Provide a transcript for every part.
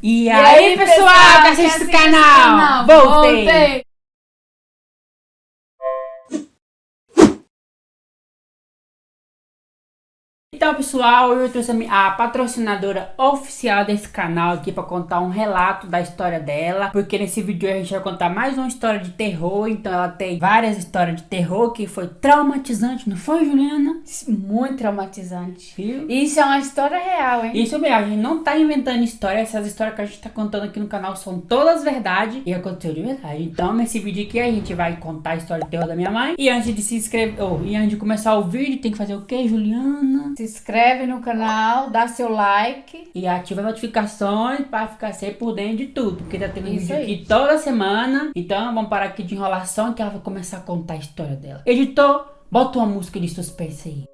E aí, pessoal, que assiste esse canal? Voltei! Então, pessoal, eu trouxe a patrocinadora oficial desse canal aqui para contar um relato da história dela, porque nesse vídeo a gente vai contar mais uma história de terror. Então ela tem várias histórias de terror que foi traumatizante, não foi, Juliana? Muito traumatizante. Viu? Isso é uma história real, hein? Isso mesmo, a gente não tá inventando história, essas histórias que a gente tá contando aqui no canal são todas verdade e aconteceu de verdade. Então nesse vídeo aqui a gente vai contar a história de terror da minha mãe. E antes de se inscrever, e antes de começar o vídeo, tem que fazer o que, Juliana? Se inscreve no canal, dá seu like. E ativa as notificações para ficar sempre por dentro de tudo. Porque tá tendo Isso vídeo aí. aqui toda semana. Então vamos parar aqui de enrolação que ela vai começar a contar a história dela. Editor, bota uma música de suspense aí.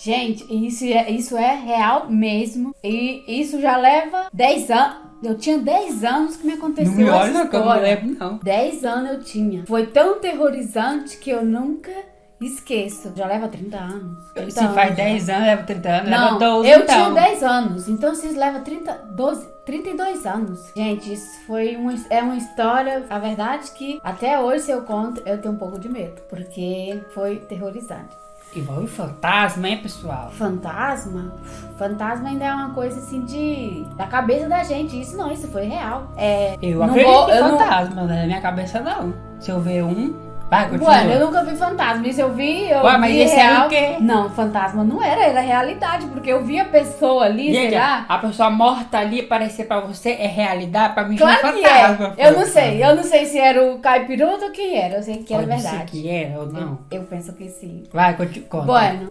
Gente, isso é real mesmo. E isso já leva 10 anos. Eu tinha 10 anos que me aconteceu Não me olha, essa não, que eu não história. lembro, não. 10 anos eu tinha. Foi tão terrorizante que eu nunca esqueço. Já leva 30 anos. 30 Se faz anos, 10 anos, leva 30 anos, Não, leva 12 eu então. tinha 10 anos, então vocês levam 32 anos. Gente, isso foi uma história, a verdade que até hoje se eu conto, eu tenho um pouco de medo, porque foi terrorizante. Envolve fantasma, hein, pessoal? Fantasma? Fantasma ainda é uma coisa assim da cabeça da gente, isso foi real. Eu não acredito vou- em eu não- fantasma, né? Na minha cabeça não. Se eu ver um, vai, continua. Ué, eu nunca vi fantasma, isso eu vi Mas esse real. era o quê? Não, fantasma não era realidade, porque eu vi a pessoa ali, Gente, sei lá. a pessoa morta ali aparecer pra você é realidade, pra mim Claro é que fantasma. é. Eu não sei se era o caipirota ou quem era. Eu sei que era Pode ser verdade. que era ou não. Eu penso que sim. Vai, conta. Bueno,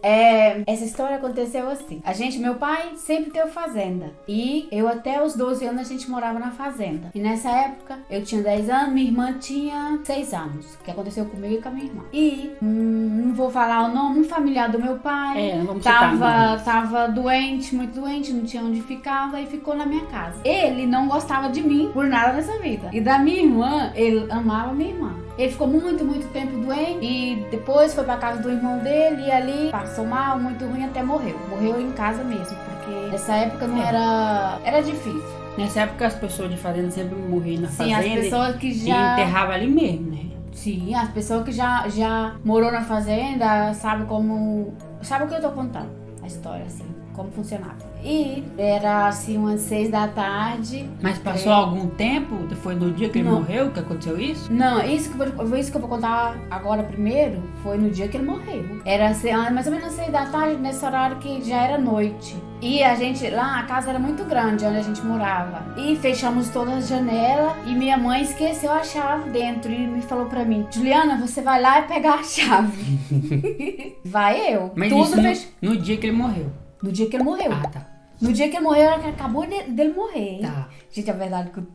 essa história aconteceu assim. Meu pai sempre teve fazenda. E eu até os 12 anos a gente morava na fazenda. E nessa época eu tinha 10 anos, minha irmã tinha 6 anos. Que aconteceu comigo e com a minha irmã. E não vou falar o nome, um familiar do meu pai Não vamos citar nomes. tava doente, muito doente, não tinha onde ficava e ficou na minha casa. Ele não gostava de mim por nada nessa vida. E da minha irmã, ele amava minha irmã. Ele ficou muito, muito tempo doente e depois foi pra casa do irmão dele e ali passou mal, muito ruim, até morreu. Morreu em casa mesmo, porque nessa época não era difícil. Nessa época as pessoas de fazenda sempre morriam na Sim, fazenda. as pessoas que E já... enterrava ali mesmo, né? Sim, as pessoas que já morou na fazenda sabe como... Sabe o que eu tô contando? A história, assim, como funcionava. E era, assim, umas 6 da tarde. Mas passou algum tempo? Foi no dia que ele Não. morreu que aconteceu isso? Não, isso que eu vou contar agora primeiro foi no dia que ele morreu. Era mais ou menos 6 da tarde, nesse horário que já era noite. E a gente, lá, a casa era muito grande, onde a gente morava. E fechamos todas as janelas e minha mãe esqueceu a chave dentro e me falou pra mim: Juliana, você vai lá e pegar a chave. Vai eu. Mas Tudo isso fech... no dia que ele morreu. No dia que ele morreu. Ah, tá. No dia que ele morreu, era que acabou dele morrer, hein? Tá. Gente, é verdade que eu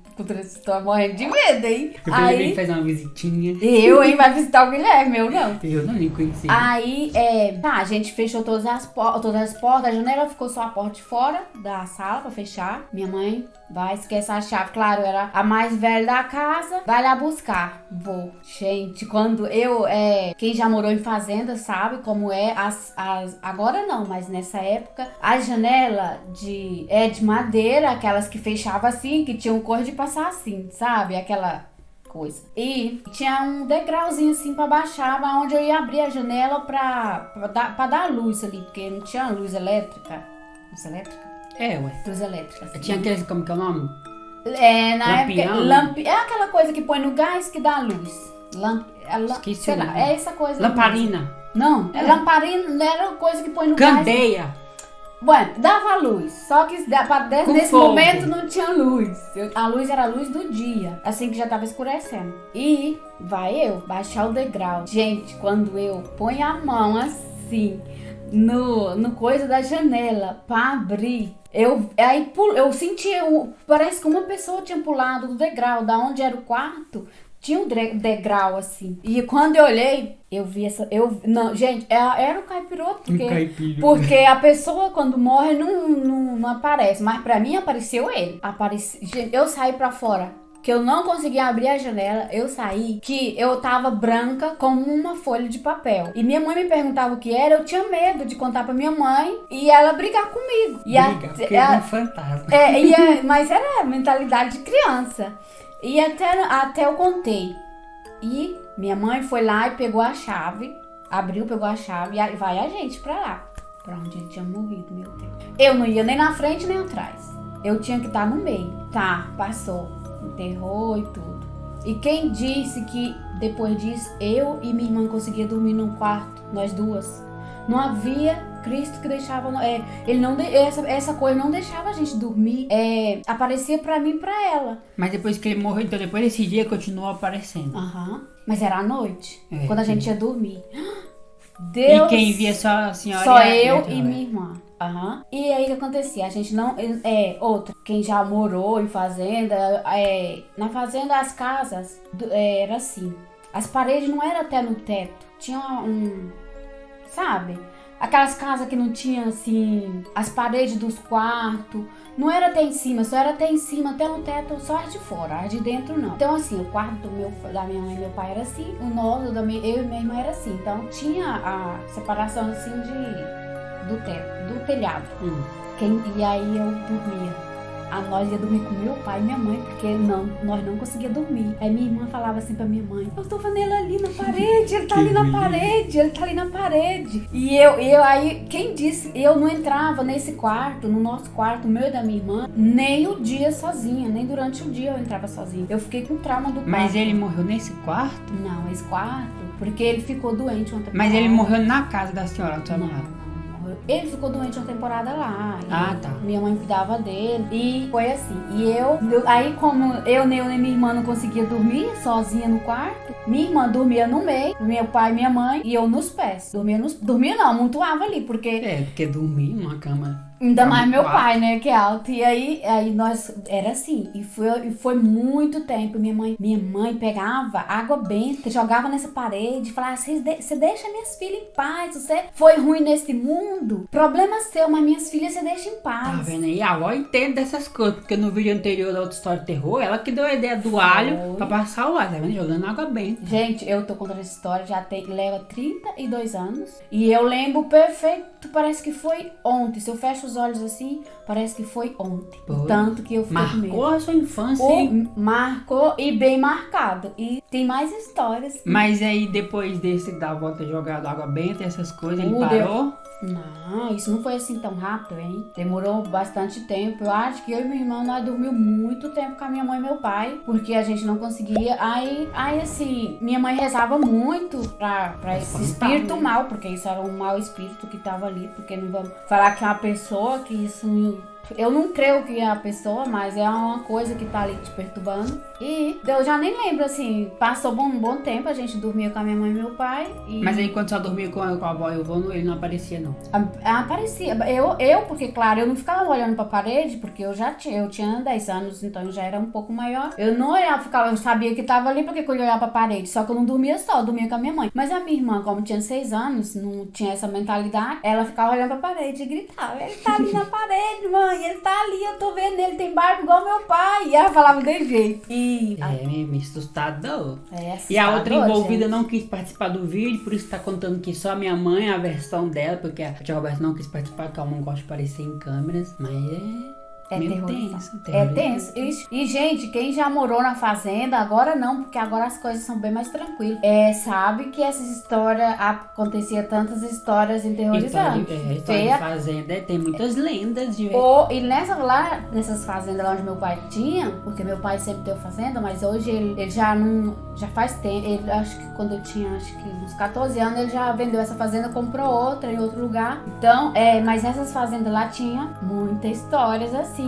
tô morrendo de medo, hein? Eu falei que fez uma visitinha. Hein? Vai visitar o Guilherme, eu não. Eu não nem conhecia. Aí, a gente fechou todas as portas, a janela ficou só a porta de fora da sala pra fechar. Minha mãe vai, esquece a chave. Claro, eu era a mais velha da casa. Vai lá buscar. Vou. Gente, quando quem já morou em fazenda sabe como é. Agora não, mas nessa época, a janela de madeira, aquelas que fechavam assim, que tinham cor de passar assim, sabe? Aquela coisa. E tinha um degrauzinho assim pra baixar, onde eu ia abrir a janela pra dar luz ali, porque não tinha luz elétrica. Luz elétrica? Ué. Luz elétrica. Assim. Tinha aqueles, como que é o nome? Na Lampião? época, é aquela coisa que põe no gás que dá luz. Esqueci sei o lá, nome. é essa coisa. Lamparina. Mesmo. Não, lamparina era coisa que põe no gás. Candeia. Bueno, dava luz, só que nesse fogo. momento não tinha luz. A luz era a luz do dia, assim que já tava escurecendo. E vai eu baixar o degrau. Gente, quando eu ponho a mão assim no coisa da janela pra abrir, eu senti, parece que uma pessoa tinha pulado do degrau, da onde era o quarto. Tinha um degrau assim. E quando eu olhei, eu vi não, gente, era o caipirota. Porque a pessoa quando morre não aparece. Mas pra mim apareceu ele. Gente, eu saí pra fora que eu não conseguia abrir a janela, eu saí, que eu tava branca como uma folha de papel. E minha mãe me perguntava o que era, eu tinha medo de contar pra minha mãe e ela brigar comigo. Porque é um fantasma. Mas era mentalidade de criança. E até eu contei. E minha mãe foi lá e pegou a chave, abriu, pegou a chave e vai a gente pra lá. Pra onde ele tinha morrido, meu Deus. Eu não ia nem na frente nem atrás. Eu tinha que estar no meio. Tá, passou. Enterrou e tudo. E quem disse que depois disso eu e minha irmã conseguia dormir num quarto, nós duas? Não havia Cristo que deixava. Ele não essa coisa não deixava a gente dormir. Aparecia pra mim e pra ela. Mas depois que ele morreu, então depois desse dia continuou aparecendo. Mas era à noite, quando a gente ia dormir. Deus, e quem via só a senhora? Só eu e minha irmã. E aí o que acontecia? A gente não. Outra, quem já morou em fazenda, na fazenda as casas era assim. As paredes não eram até no teto. Tinha sabe? Aquelas casas que não tinha assim. As paredes dos quartos. Não era até em cima, só era até em cima, até no teto, só as de fora, as de dentro não. Então assim, o quarto da minha mãe e meu pai era assim, o nosso, eu e minha irmã era assim. Então tinha a separação assim do teto, do telhado. E aí eu dormia. Nós ia dormir com meu pai e minha mãe, porque nós não conseguíamos dormir. Aí minha irmã falava assim pra minha mãe: eu tô vendo ele ali na parede, ele tá ali na parede, ele tá ali na parede. E eu aí, quem disse, eu não entrava nesse quarto, no nosso quarto, meu e da minha irmã, nem o dia sozinha, nem durante o dia eu entrava sozinha. Eu fiquei com trauma do quarto. Mas ele morreu nesse quarto? Não, esse quarto, porque ele ficou doente uma temporada. Mas ele morreu na casa da senhora, não sabe nada? Ele ficou doente uma temporada lá. Tá. Minha mãe cuidava dele. E foi assim. E aí como eu nem minha irmã não conseguia dormir sozinha no quarto, minha irmã dormia no meio, meu pai e minha mãe, e eu nos pés. Dormia não, amontoava ali, porque... porque dormir numa cama... Ainda mais meu pai, né, que é alto. E aí nós... Era assim. E foi muito tempo. Minha mãe pegava água benta, jogava nessa parede, falava: você deixa minhas filhas em paz. Você foi ruim nesse mundo, problema seu, mas minhas filhas você deixa em paz. Tá vendo aí? A avó entende dessas coisas, porque no vídeo anterior da outra história de terror, ela que deu a ideia do alho pra passar o alho, tá vendo? Jogando água benta. Gente, eu tô contando essa história, leva 32 anos. E eu lembro perfeito, parece que foi ontem. Se eu fecho os olhos assim, parece que foi ontem. Tanto que eu fiquei com medo. Marcou a sua infância, hein? Marcou e bem marcado. E tem mais histórias. Mas aí depois desse da avó ter jogado água benta e essas coisas, ele parou? Não, isso não foi assim tão rápido, hein? Demorou bastante tempo. Eu acho que eu e minha irmã, nós dormimos muito tempo com a minha mãe e meu pai, porque a gente não conseguia. Aí assim, minha mãe rezava muito pra esse espírito mal, porque isso era um mau espírito que tava ali, porque não vamos falar que é uma pessoa, que isso não... Eu não creio que é a pessoa, mas é uma coisa que tá ali te perturbando. E eu já nem lembro, assim, passou um bom tempo, a gente dormia com a minha mãe e meu pai. Mas aí quando só dormia com a avó e o avô, ele não aparecia, não? Aparecia. Porque, claro, eu não ficava olhando pra parede, porque eu tinha 10 anos, então eu já era um pouco maior. Eu não olhava, eu sabia que tava ali, porque eu ia olhar pra parede. Só que eu não dormia só, eu dormia com a minha mãe. Mas a minha irmã, como tinha 6 anos, não tinha essa mentalidade, ela ficava olhando pra parede e gritava: ele tá ali na parede, mãe. Ele tá ali, eu tô vendo ele, tem barba igual meu pai. E ela falava desse jeito. Me assustador. Assustador. E a outra envolvida, gente, não quis participar do vídeo, por isso tá contando que só a minha mãe, a versão dela, porque a tia Roberta não quis participar, porque ela não gosta de aparecer em câmeras. Mas é meio tenso. É tenso. E, gente, quem já morou na fazenda, agora não, porque agora as coisas são bem mais tranquilas. Sabe que essas histórias, acontecia tantas histórias enterrorizantes. História de fazenda tem muitas lendas de E nessas fazendas lá onde meu pai tinha, porque meu pai sempre teve fazenda, mas hoje ele já não, já faz tempo, ele, acho que quando eu tinha uns 14 anos, ele já vendeu essa fazenda, comprou outra em outro lugar. Então, mas nessas fazendas lá tinha muitas histórias assim.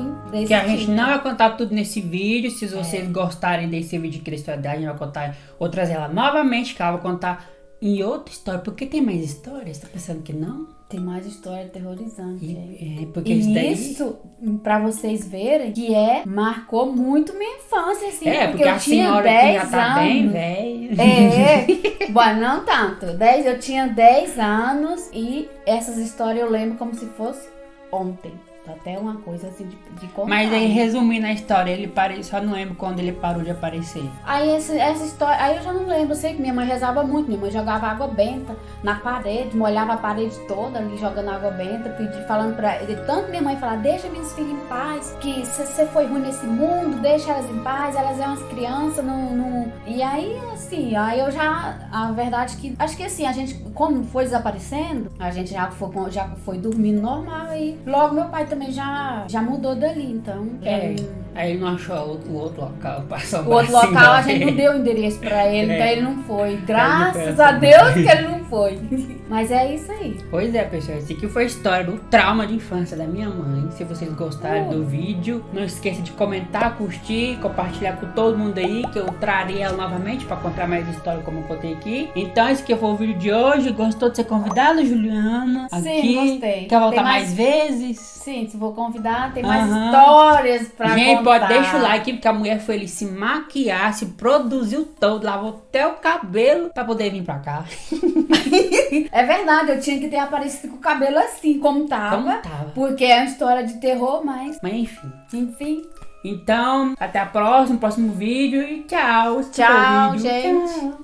Que a gente não vai contar tudo nesse vídeo. Se vocês gostarem desse vídeo de cristianidade, a gente vai contar outras ela novamente, que ela vai contar em outra história. Porque tem mais histórias? Tá pensando que não? Tem mais história aterrorizante. Porque isso, pra vocês verem, que marcou muito minha infância, assim. Porque eu a tinha senhora 10 que já tá anos. bem velha. Bom, não tanto. Eu tinha 10 anos e essas histórias eu lembro como se fosse ontem. Até uma coisa assim de contar. Mas aí, resumindo a história, ele só não lembro quando ele parou de aparecer. Aí essa história, aí eu já não lembro, eu sei que minha mãe rezava muito, minha mãe jogava água benta na parede, molhava a parede toda ali, jogando água benta, falando pra ele, tanto minha mãe falar, deixa minhas filhas em paz, que se você foi ruim nesse mundo, deixa elas em paz, elas são umas crianças, não... E aí, assim, aí eu já, a verdade que, acho que assim, a gente, como foi desaparecendo, a gente já foi dormindo normal, aí logo meu pai também já mudou dali, então... Aí ele não achou o outro local, passou o outro local a gente não deu o endereço pra ele, então ele não foi. Graças a Deus que ele não foi. Mas é isso aí. Pois é, pessoal, esse aqui foi a história do trauma de infância da minha mãe. Se vocês gostaram do vídeo, não esqueça de comentar, curtir, compartilhar com todo mundo aí, que eu trarei ela novamente pra contar mais história como eu contei aqui. Então esse aqui foi o vídeo de hoje. Gostou de ser convidada, Juliana? Sim, aqui. Gostei. Quer voltar mais vezes? Sim, se for convidar, tem mais histórias pra gente, contar. deixa o like, porque a mulher foi ali se maquiar, se produziu todo, lavou até o cabelo pra poder vir pra cá. É verdade, eu tinha que ter aparecido com o cabelo assim, como tava. Porque é uma história de terror, mas enfim. Então, até a próxima, próximo vídeo e tchau. Tchau, gente. Tchau.